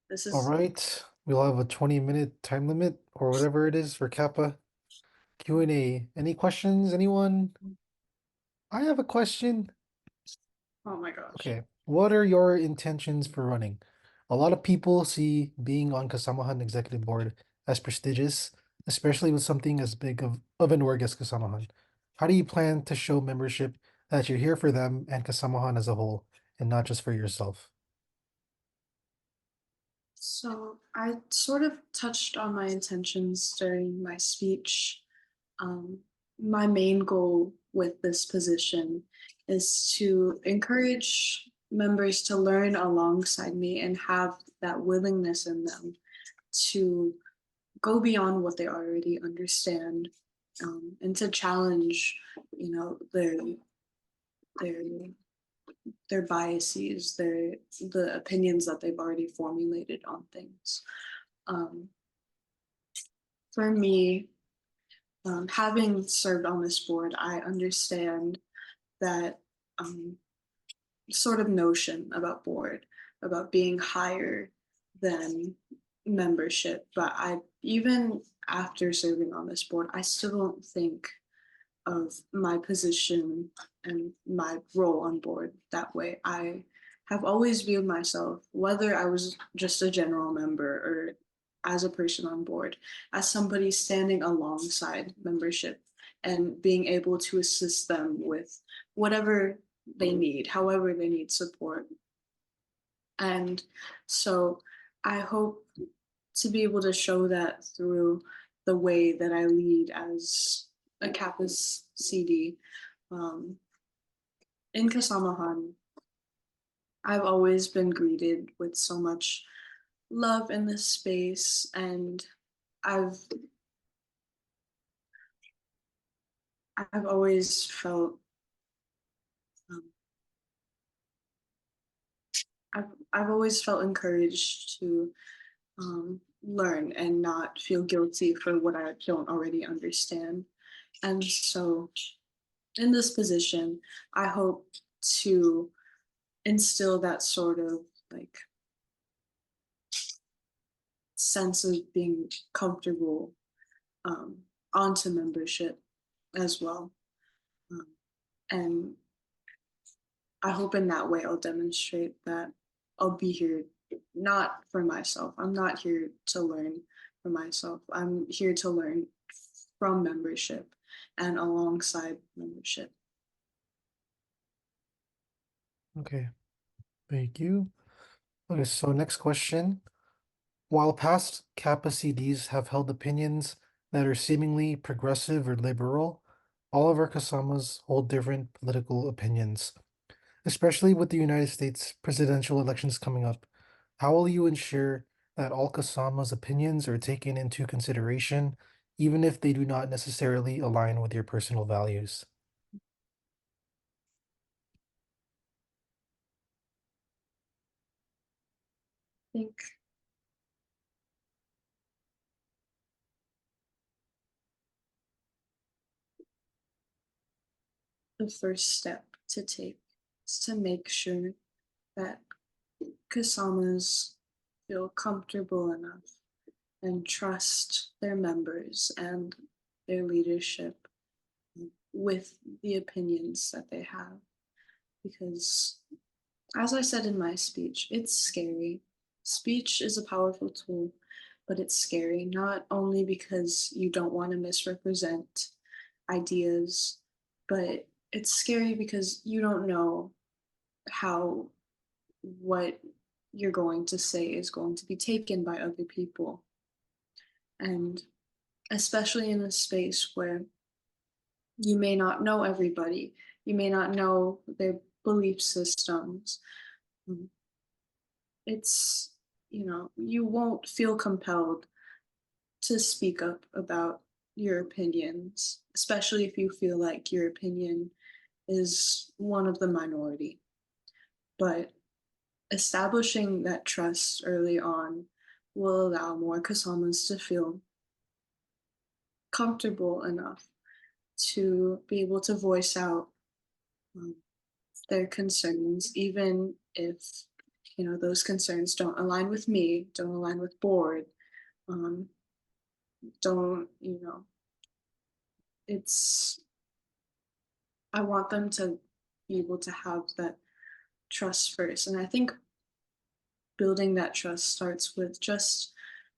This All is right, we'll have a 20-minute time limit or whatever it is for Kappa Q&A. Any questions, anyone? I have a question. oh my gosh. Okay, what are your intentions for running? A lot of people see being on Kasamahan Executive Board as prestigious, especially with something as big of an org as Kasamahan. How do you plan to show membership that you're here for them and Kasamahan as a whole, and not just for yourself? So I sort of touched on my intentions during my speech. Um, my main goal with this position is to encourage members to learn alongside me and have that willingness in them to go beyond what they already understand, and to challenge, their their biases, the opinions that they've already formulated on things. Um, for me, having served on this board, I understand that sort of notion about board, about being higher than membership. But I, even after serving on this board, I still don't think of my position and my role on board that way. I have always viewed myself, whether I was just a general member or as a person on board, as somebody standing alongside membership and being able to assist them with whatever they need, however they need support. And so I hope to be able to show that through the way that I lead as a Kappa's CD. Um, in Kasamahan, I've always been greeted with so much love in this space, and I've I've always felt um, I've always felt encouraged to learn and not feel guilty for what I don't already understand. And so, in this position, I hope to instill that sort of like sense of being comfortable um, onto membership as well. Um, and I hope in that way I'll demonstrate that I'll be here not for myself. I'm not here to learn for myself. I'm here to learn from membership and alongside membership. Okay, thank you. Okay, so next question. While past Kappa CDs have held opinions that are seemingly progressive or liberal, all of our Kasamas hold different political opinions, especially with the United States presidential elections coming up. How will you ensure that all Kasamas' opinions are taken into consideration, even if they do not necessarily align with your personal values? I think the first step to take is to make sure that Kasamas feel comfortable enough and trust their members and their leadership with the opinions that they have. Because, as I said in my speech, it's scary. Speech is a powerful tool, but it's scary not only because you don't want to misrepresent ideas, but it's scary because you don't know how what you're going to say is going to be taken by other people. And especially in a space where you may not know everybody, you may not know their belief systems. Mm, It's, you won't feel compelled to speak up about your opinions, especially if you feel like your opinion is one of the minority. But establishing that trust early on will allow more Kasamas to feel comfortable enough to be able to voice out um, their concerns, even if those concerns don't align with me, don't align with board, um, don't, it's, I want them to be able to have that trust first. And I think building that trust starts with just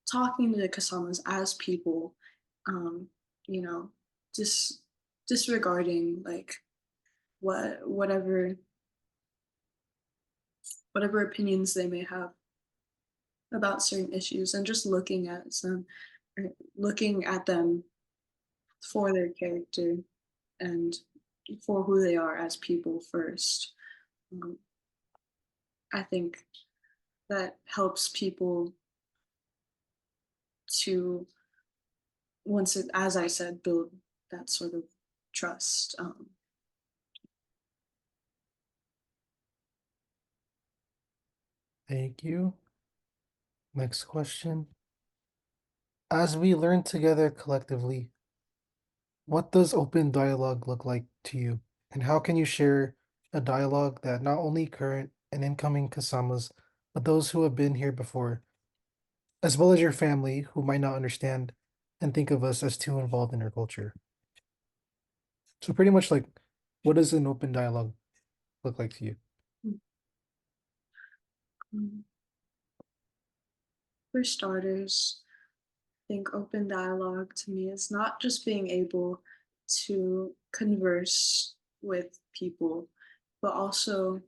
talking to the KASsamas as people, um, you know, just disregarding like whatever opinions they may have about certain issues, and just looking at them for their character and for who they are as people first. Um, I think that helps people to, as I said, build that sort of trust. Thank you. Next question. As we learn together collectively, what does open dialogue look like to you? And how can you share a dialogue that not only current and incoming KASsamas, but those who have been here before, as well as your family who might not understand and think of us as too involved in our culture? So pretty much like, what does an open dialogue look like to you? Um, for starters, I think open dialogue to me is not just being able to converse with people, but also,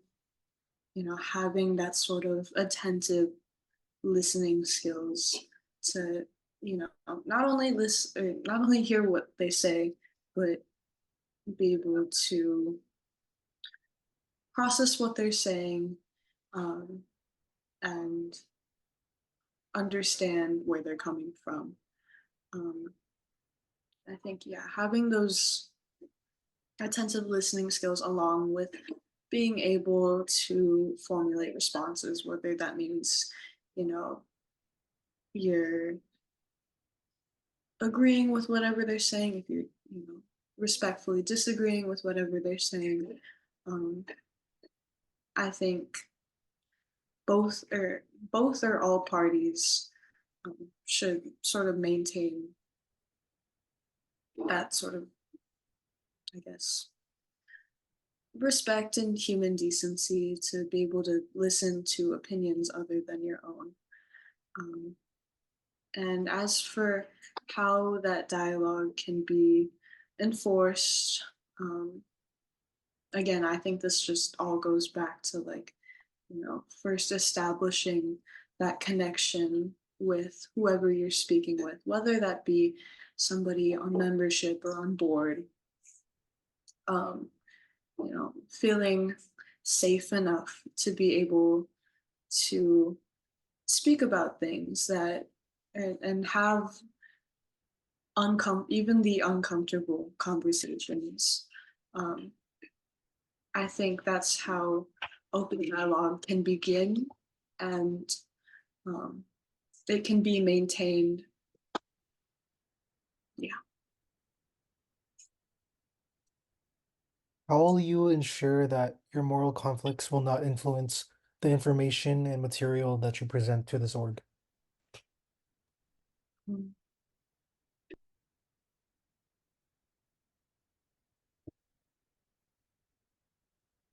having that sort of attentive listening skills to, not only listen, not only hear what they say, but be able to process what they're saying, um, and understand where they're coming from. Um, I think, yeah, having those attentive listening skills along with being able to formulate responses, whether that means, you know, you're agreeing with whatever they're saying, if you're, respectfully disagreeing with whatever they're saying. Um, I think both or both or all parties should sort of maintain that sort of, I guess, respect and human decency to be able to listen to opinions other than your own. Um, and as for how that dialogue can be enforced, um, again, I think this just all goes back to like, first establishing that connection with whoever you're speaking with, whether that be somebody on membership or on board. Um, feeling safe enough to be able to speak about things that and have even the uncomfortable conversations. Um, I think that's how open dialogue can begin, and um, it can be maintained. Yeah. How will you ensure that your moral conflicts will not influence the information and material that you present to this org? Mm.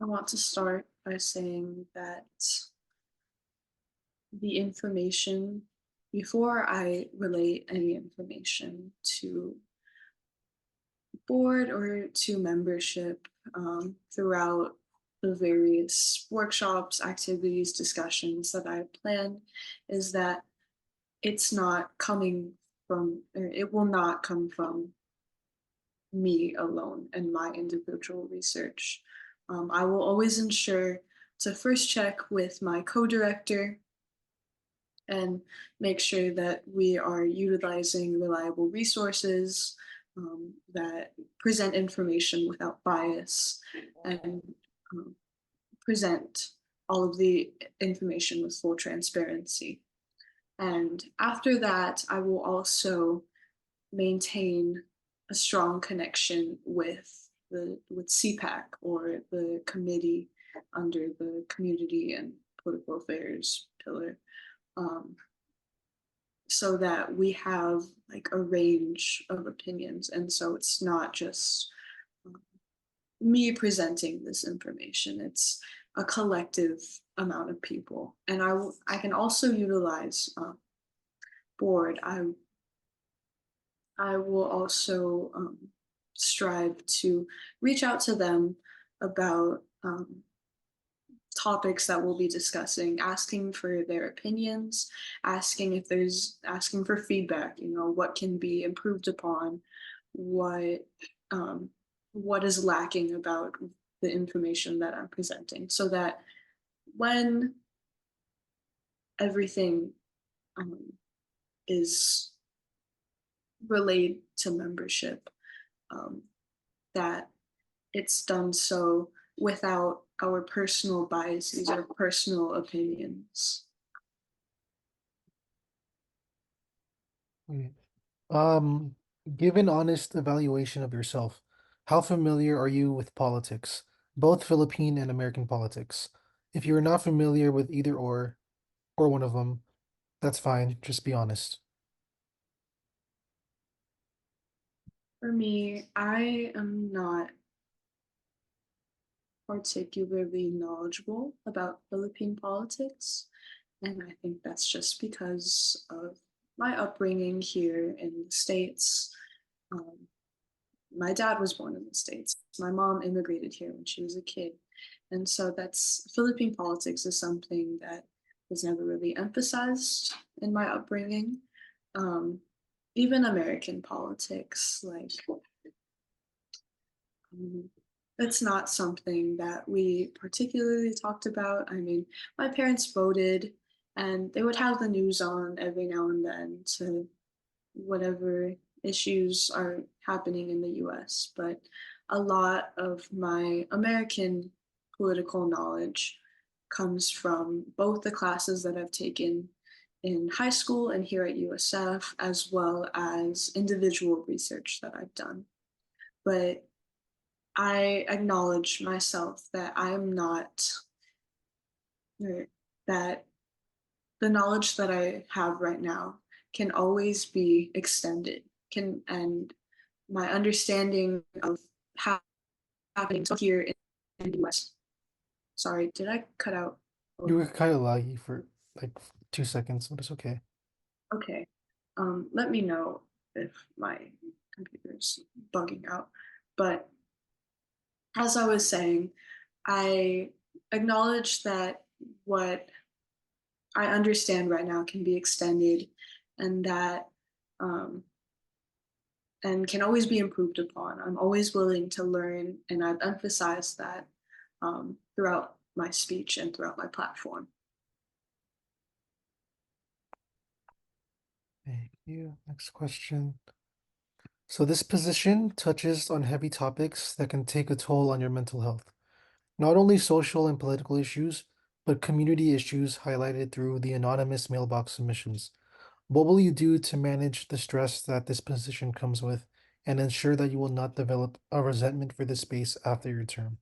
I want to start by saying that the information, before I relate any information to board or to membership, throughout the various workshops, activities, discussions that I plan, is that it's not coming from, or it will not come from me alone and my individual research. I will always ensure to first check with my co-director and make sure that we are utilizing reliable resources that present information without bias, and um, present all of the information with full transparency. And after that, I will also maintain a strong connection with CPAC, or the committee under the Community and political affairs pillar, um, so that we have like a range of opinions, and so it's not just um, me presenting this information. It's a collective amount of people, and I can also utilize board. I will also strive to reach out to them about topics that we'll be discussing, asking for their opinions, asking for feedback. You know, what can be improved upon, what um, what is lacking about the information that I'm presenting, so that when everything um, is relayed to membership, um, that it's done so without our personal biases or personal opinions. Okay. Um, give an honest evaluation of yourself. How familiar are you with politics, both Philippine and American politics? If you're not familiar with either or one of them, that's fine. Just be honest. For me, I am not particularly knowledgeable about Philippine politics, and I think that's just because of my upbringing here in the States. Um, my dad was born in the States. My mom immigrated here when she was a kid. And so that's Philippine politics is something that was never really emphasized in my upbringing. Um, Even American politics, like um, it's not something that we particularly talked about. I mean, my parents voted and they would have the news on every now and then to whatever issues are happening in the US, but a lot of my American political knowledge comes from both the classes that I've taken in high school and here at USF, as well as individual research that I've done. But I acknowledge myself that I am not, or that the knowledge that I have right now can always be extended. Can and my understanding of how happening here in the US. Sorry, did I cut out? You were kind of laggy for like 2 seconds, but it's okay. Okay. Let me know if my computer's bugging out. But as I was saying, I acknowledge that what I understand right now can be extended, and that um, and can always be improved upon. I'm always willing to learn, and I've emphasized that throughout my speech and throughout my platform. Thank you. Next question. So this position touches on heavy topics that can take a toll on your mental health. Not only social and political issues, but community issues highlighted through the anonymous mailbox submissions. What will you do to manage the stress that this position comes with and ensure that you will not develop a resentment for this space after your term?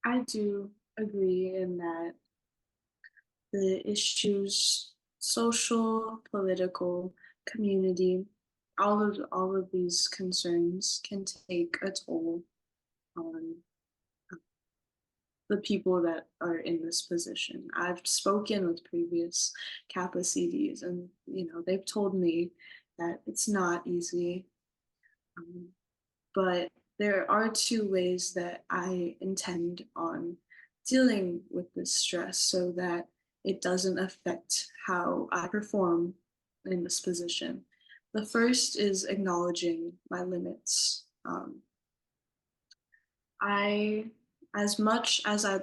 I do agree in that the issues, social, political, community, all of these concerns can take a toll on the people that are in this position. I've spoken with previous Kappa CDs, and they've told me that it's not easy. Um, but there are two ways that I intend on dealing with this stress so that it doesn't affect how I perform in this position. The first is acknowledging my limits. I, as much as I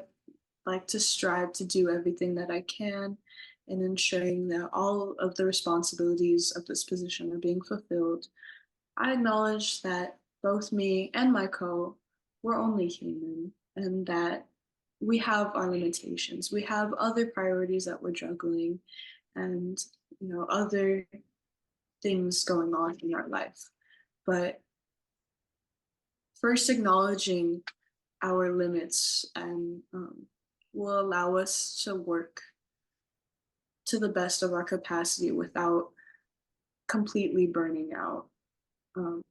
like to strive to do everything that I can in ensuring that all of the responsibilities of this position are being fulfilled, I acknowledge that both me and my co were only human, and that we have our limitations. We have other priorities that we're juggling, and other things going on in our life. But first acknowledging our limits and will allow us to work to the best of our capacity without completely burning out. Um,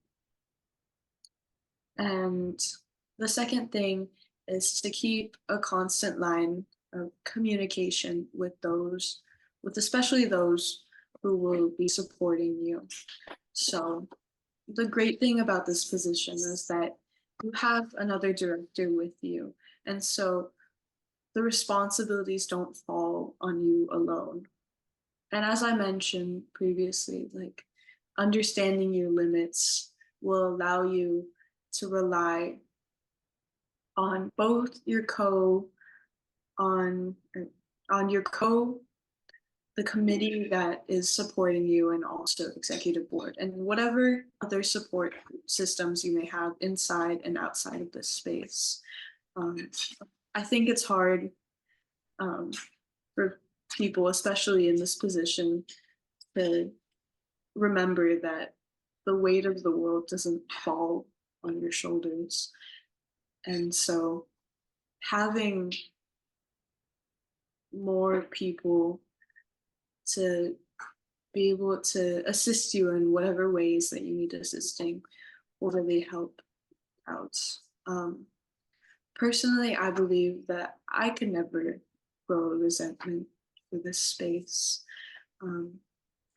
and the second thing is to keep a constant line of communication with those, with especially those who will be supporting you. So the great thing about this position is that you have another director with you. And so the responsibilities don't fall on you alone. And as I mentioned previously, like understanding your limits will allow you to rely on both your co on on your co the committee that is supporting you and also executive board and whatever other support systems you may have inside and outside of this space. um, I think it's hard um, for people, especially in this position, to remember that the weight of the world doesn't fall on your shoulders. And so having more people to be able to assist you in whatever ways that you need assisting will really help out. Um, Personally, I believe that I could never grow a resentment for this space. Um,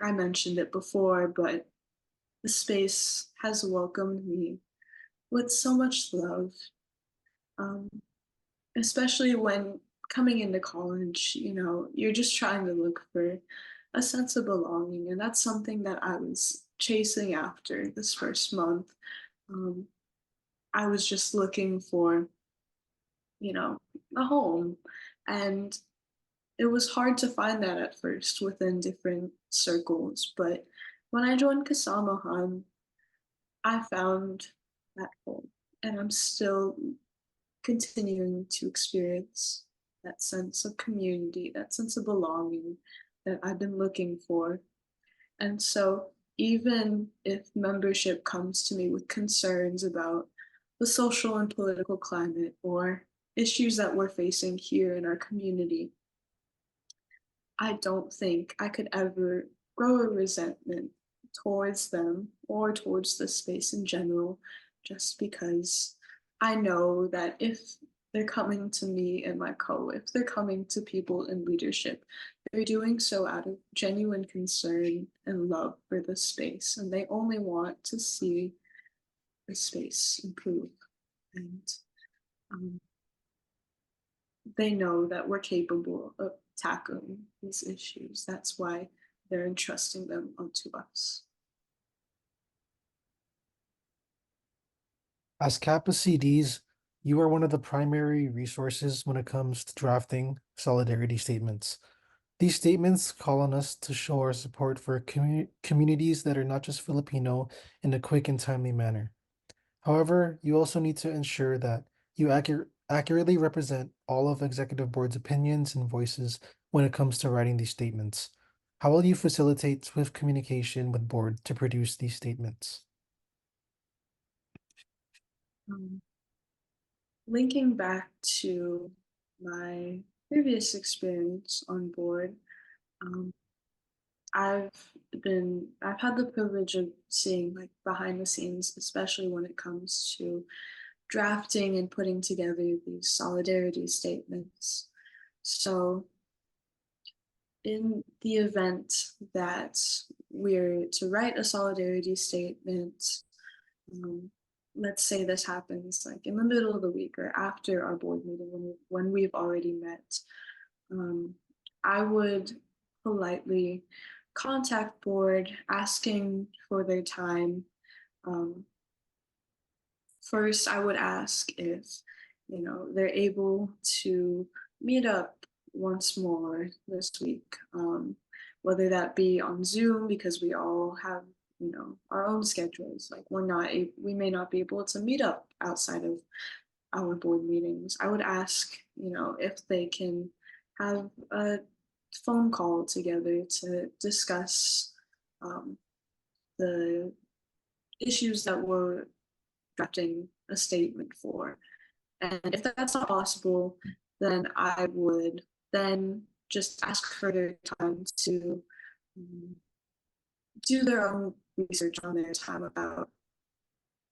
I mentioned it before, but the space has welcomed me with so much love, um, especially when coming into college, you're just trying to look for a sense of belonging. And that's something that I was chasing after this first month. Um, I was just looking for, you know, a home. And it was hard to find that at first within different circles. But when I joined KASsamas, I found that home. And I'm still continuing to experience that sense of community, that sense of belonging that I've been looking for. And so, even if membership comes to me with concerns about the social and political climate or issues that we're facing here in our community, I don't think I could ever grow a resentment towards them or towards the space in general, just because I know that if they're coming to me and my co, if they're coming to people in leadership, they're doing so out of genuine concern and love for the space, and they only want to see the space improve. And um, they know that we're capable of tackling these issues. That's why they're entrusting them onto us. As Kappa CDs, you are one of the primary resources when it comes to drafting solidarity statements. These statements call on us to show our support for communities that are not just Filipino in a quick and timely manner. However, you also need to ensure that you accurately represent all of Executive Board's opinions and voices when it comes to writing these statements. How will you facilitate swift communication with Board to produce these statements? Um, Linking back to my previous experience on board, um, I've I've had the privilege of seeing like behind the scenes, especially when it comes to drafting and putting together these solidarity statements. So in the event that we're to write a solidarity statement, um, let's say this happens like in the middle of the week or after our board meeting when we've already met, um, I would politely contact board asking for their time. Um, First, I would ask if, they're able to meet up once more this week, whether that be on Zoom because we all have, our own schedules. Like we may not be able to meet up outside of our board meetings. I would ask, if they can have a phone call together to discuss um, the issues that we're drafting a statement for. And if that's not possible, then I would then just ask for their time to um, do their own research on their time about,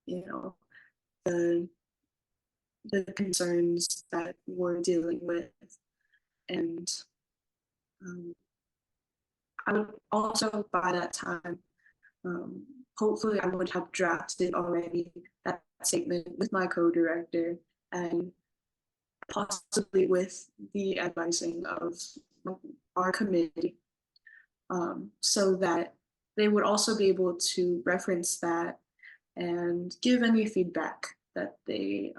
you know, the the concerns that we're dealing with. And um, I would also by that time, um, hopefully I would have drafted already that statement with my co-director and possibly with the advising of our committee, so that they would also be able to reference that and give any feedback that they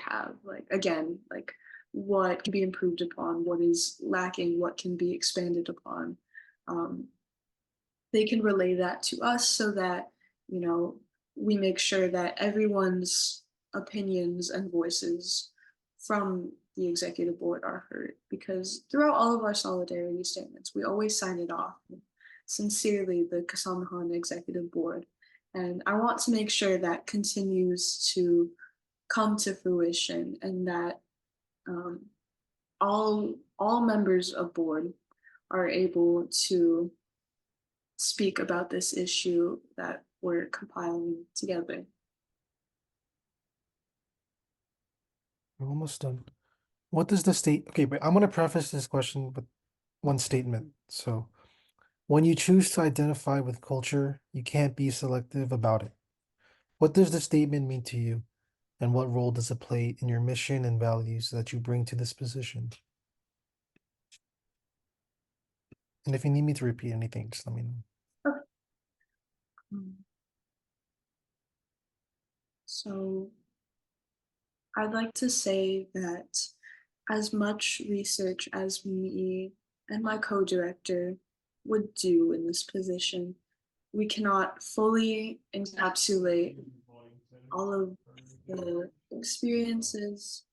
have. Like again, like what can be improved upon, what is lacking, what can be expanded upon. Um, they can relay that to us so that you know we make sure that everyone's opinions and voices from the executive board are heard, because throughout all of our solidarity statements we always sign it off sincerely, the Kasamahan executive board, and I want to make sure that continues to come to fruition, and that um, all members of board are able to speak about this issue that we're compiling together. We're almost done. What does the state? Okay, but I'm gonna preface this question with one statement. So, when you choose to identify with culture, you can't be selective about it. What does the statement mean to you, and what role does it play in your mission and values that you bring to this position? And if you need me to repeat anything, just let me know. Okay. So I'd like to say that as much research as me and my co-director would do in this position, we cannot fully encapsulate all of the experiences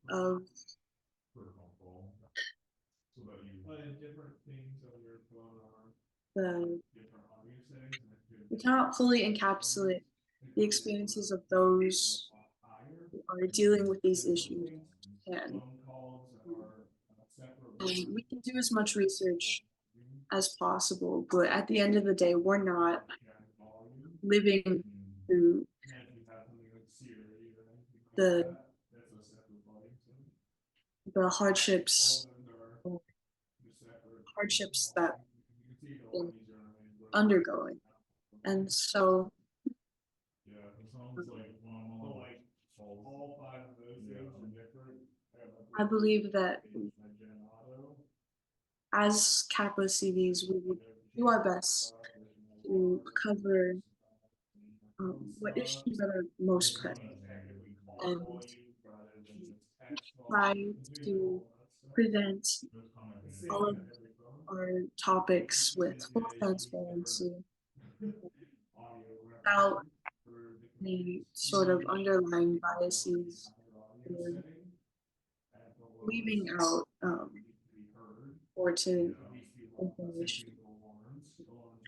of the we cannot fully encapsulate the experiences of those who are dealing with these issues. And we can do as much research as possible, but at the end of the day, we're not living through the the hardships that they're undergoing. And so I believe that as Kappa CVs, we would do our best to cover what issues that are most present and try to present all of our topics with full transparency without any sort of underlying biases or leaving out important information.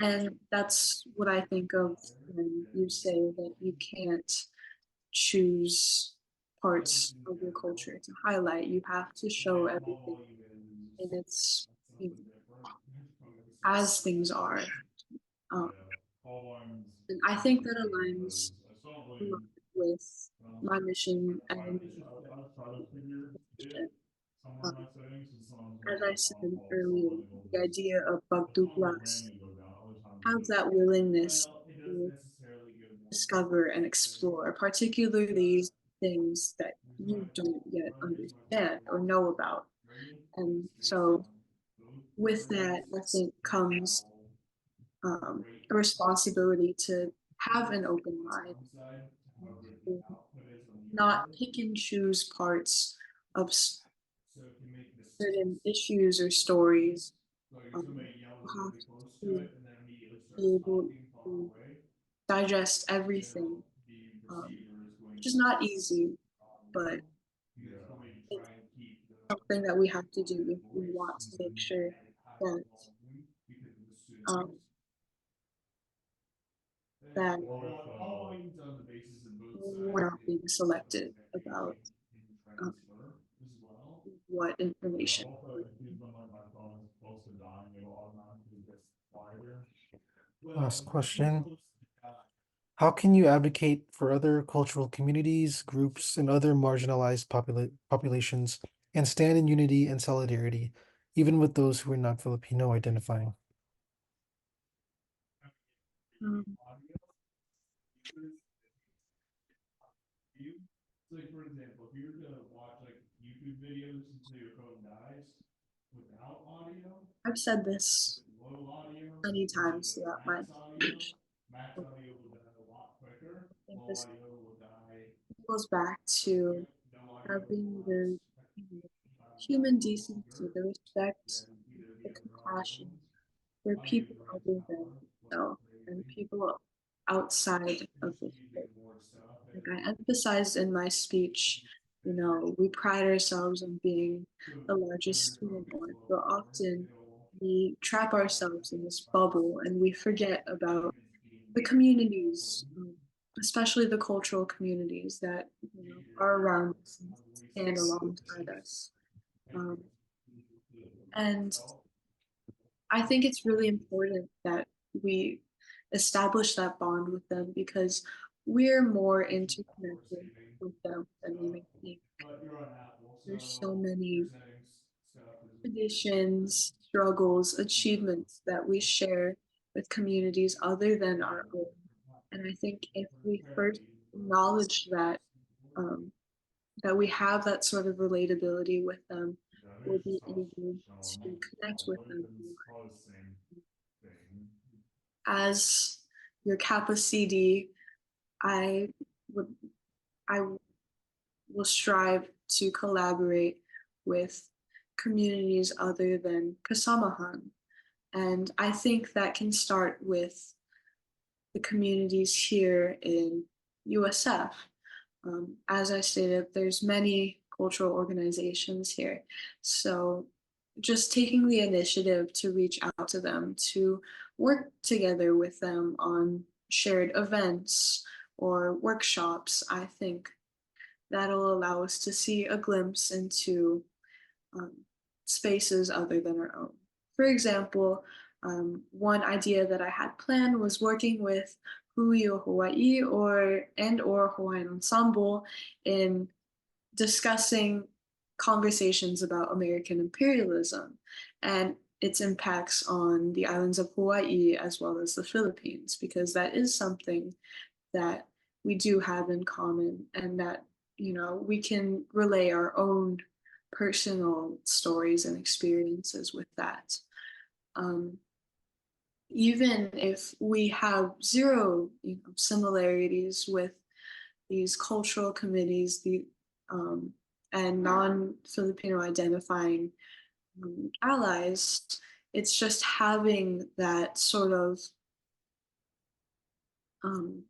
And that's what I think of when you say that you can't choose parts of your culture to highlight. You have to show everything in its, you know, as things are. Um, and I think that aligns a lot with my mission and mission. Um, as I said earlier, the idea of Bagduklas have that willingness to discover and explore, particularly things that you don't yet understand or know about. And so, with that, I think comes a responsibility to have an open mind, to not pick and choose parts of certain issues or stories. You have to be able to digest everything, which is not easy, but it's something that we have to do if we want to make sure that um, that we're not being selective about. um, what information. Last question. How can you advocate for other cultural communities, groups, and other marginalized populations and stand in unity and solidarity, even with those who are not Filipino identifying? Um, I've said this many times throughout my speech. I think this goes back to having the human decency, the respect, the compassion for people other than yourself and people outside of this place. Like I emphasized in my speech, we pride ourselves on being the largest student board, but often we trap ourselves in this bubble and we forget about the communities, especially the cultural communities that are around us and stand alongside us. Um, and I think it's really important that we establish that bond with them because we're more interconnected with them than we may think. There's so many traditions, struggles, achievements that we share with communities other than our own. And I think if we first acknowledge um, that we have that sort of relatability with them, we'll be able to connect with them more. As your Kappa CD, I would I will strive to collaborate with communities other than Kasamahan. And I think that can start with the communities here in USF. As I stated, there's many cultural organizations here. So just taking the initiative to reach out to them, to work together with them on shared events or workshops, I think that'll allow us to see a glimpse into um, spaces other than our own. For example, one idea that I had planned was working with Huio Hawaii or Hawaiian Ensemble in discussing conversations about American imperialism and its impacts on the islands of Hawaii as well as the Philippines, because that is something that we do have in common and that we can relay our own personal stories and experiences with that. um, Even if we have zero similarities with these cultural committees, um, and non-Filipino identifying allies, it's just having that sort of um,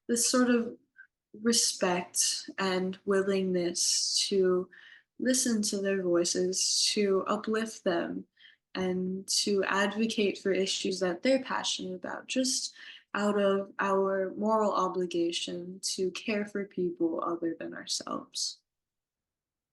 this sort of respect and willingness to listen to their voices, to uplift them, and to advocate for issues that they're passionate about, just out of our moral obligation to care for people other than ourselves.